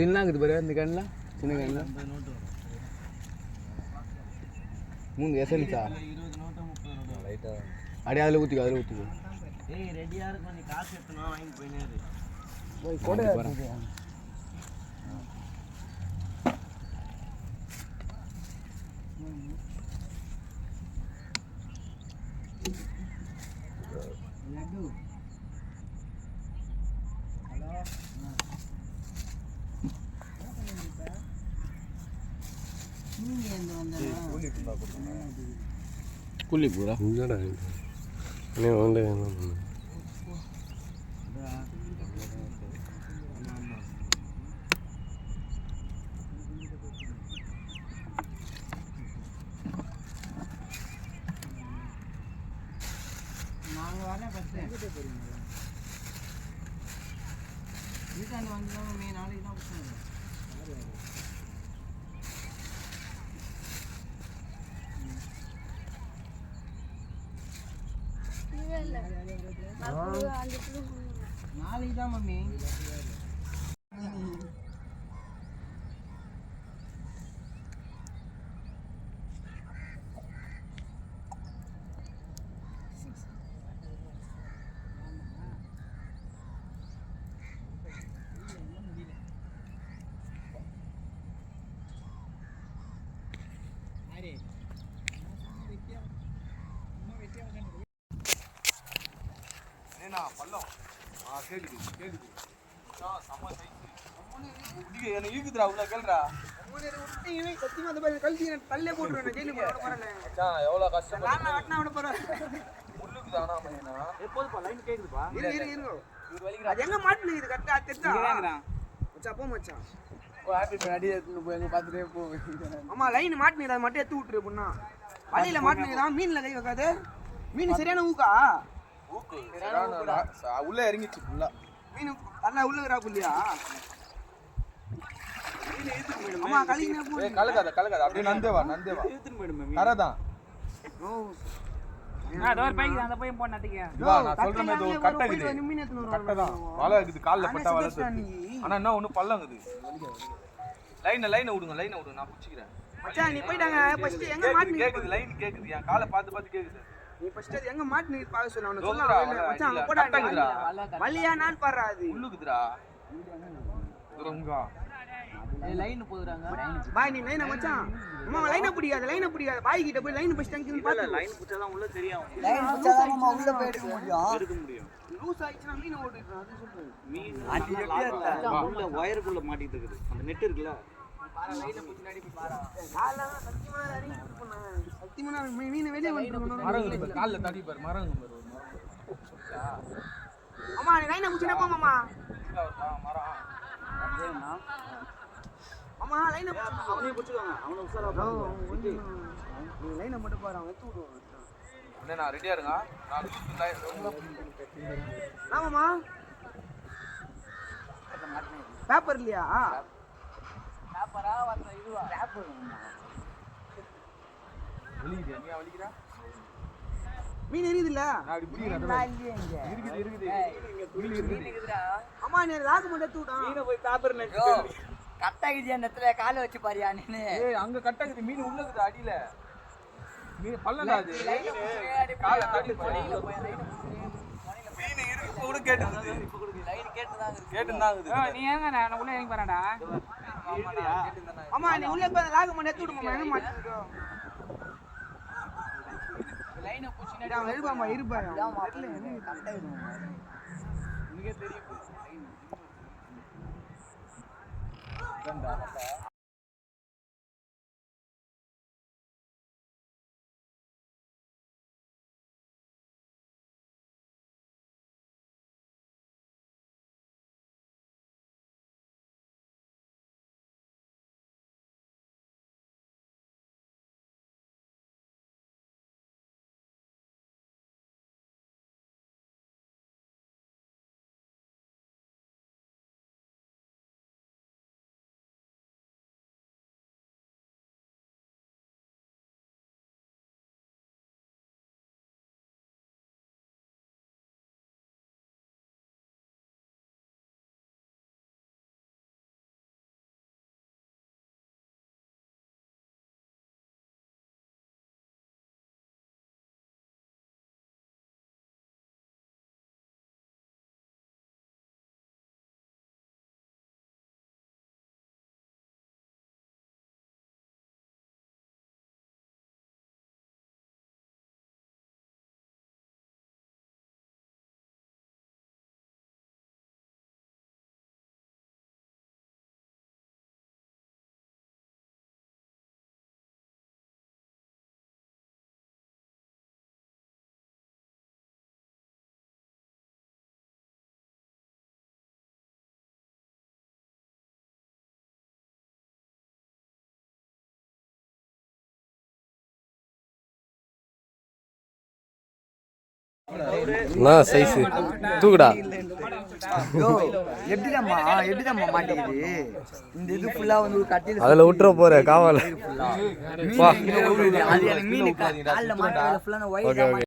என்னங்குது பாரு இந்த கண்ணில் சின்ன கண்ணில் 3 எசன்ஸா அப்படியே அதில் ஊற்றிக்கோ ஏய் ரெடியாக இருக்கும் நீ காசு எடுத்துனா வாங்கி போயினேரு கூலி பூரா இல்லைடா என்ன வாங்க என்ன பண்ண நாங்கள் வரேன் ஃபஸ்ட்டு வீட்டாண்டு வந்துதான் மே நாளைக்கு தான் பிரச்சனை நாளைக்கு தான் மம்மி பள்ளம் கேக்குது செம்ம சைஸ் என்ன இருக்குதுடா உள்ள கேளுடா சத்தியமா அந்த மாதிரி கல்வி தள்ளே போட்டுருவேன் ஜெயிலுக்கு போறேன் எவ்வளோ கஷ்டம் முள்ளுக்குது ஆனா மணினா எப்போதுப்பா லைன் கேக்குதுப்பா இரு அது எங்க மாட்டுனு இது கரெக்டா தெரிஞ்சா மச்சான் போ மச்சான் ஹாப்பி அடி எடுத்து போய் எங்க பார்த்துட்டே போ ஆமா லைன் மாட்டுனு அதை மட்டும் எடுத்து விட்டுரு பொண்ணா வலையில மாட்டுனதான் மீன்ல கை வைக்காது மீன் சரியான ஊக்கா ஊக்கு உள்ள இறங்கிச்சு ஃபுல்லா மீன் நல்லா உள்ளுக்குறா புள்ளியா அம்மா கலக்காத அப்படியே நந்தேவா கரதான் அந்த பையன் போனாதீங்க நான் சொல்றேன் இது ஒரு கட்டை இருக்குது கட்டைதான் வலை இருக்குது கால்ல பட்டா வலை ஆனா என்ன ஒண்ணு பள்ளங்குது லைனை விடுங்க நான் புடிச்சிக்கிறேன் மச்சான் நீ போய்டாங்க ஃபர்ஸ்ட் எங்க மாட்டு கேக்குது லைன் கேக்குது என் காலை பார்த்து கேக்குது நீ ஃபர்ஸ்ட் எங்க மாட்டு பாக்க சொல்ல அவன சொல்ல மச்சான் அங்க போடா வலியா நான் பாறா அது உள்ளுக்குதுடா துரங்கா லைன் போடுறாங்க பாய் நீ லைனை மச்சான் அம்மா லைனை பிடிக்காத பாய் கிட்ட போய் லைன் ஃபர்ஸ்ட் அங்க பாத்து லைன் புடிச்சா தான் உள்ள தெரியும் லைன் புடிச்சா தான் அம்மா உள்ள போய் எடுக்க முடியும் லூஸ் ஆயிச்சுனா மீன் ஓடிடுறா அது சொல்றேன் மீன் அது உள்ள வயருக்குள்ள மாட்டிட்டு இருக்குது அந்த நெட் இருக்குல லைனை புடிச்சு நடி போய் பாறா கால்ல சத்தியமா அடி பண்ணாங்க சத்தியமா மீன் வெளிய வந்துறணும் மரங்க கால்ல தடி பாரு மரங்க பாரு அம்மா நீ லைனை புடிச்சனே போ மாமா மரம் அம்மா லைனை அவனே புடிச்சுவாங்க அவன உசாரா நீ லைனை மட்டும் பாரு அவன் எடுத்து விடுவான் அண்ணே நான் ரெடியா இருங்க ஆமாமா பேப்பர் இல்லையா பேப்பரா வந்த இதுவா பேப்பர் வலிக்குது நீ வலிக்குறா மீன் எரியுதுல்ல நான் அப்படி பிடிக்கிறேன் இருக்குது அம்மா நீ ராக்கு மட்டும் எடுத்து விட்டான் மீனை போய் பேப்பர் நெட் கட்டாகிது அந்த இடத்துல காலை வச்சு பாரியா நீ ஏய் அங்க கட்டாக்குது மீன் உள்ளக்குது அடியில மீன் பள்ளடா அது கால தடி படியில போய் மீன் இருக்கு கூட கேட்டுது லைன் கேட்டுதாங்க நீ ஏங்க நான் உள்ள இறங்கி போறடா அம்மா நீ உள்ள போய் ராக்கு மட்டும் எடுத்து விடுமா என்ன மாட்டீங்க லைனை புடிச்சினடா அவன் இருப்பாமா இருப்பாயா தெரியல என்ன கட்டாகிது உனக்கே தெரியும் என்ன சைஸு தூக்குடா எப்படிதாம்மா மாட்டேங்குது இந்த இது ஃபுல்லா வந்து ஒரு கட்டில அதில் விட்டுற போற காவல மீன் கால்ல மாட்டல ஃபுல்லா ஓகே ஓகே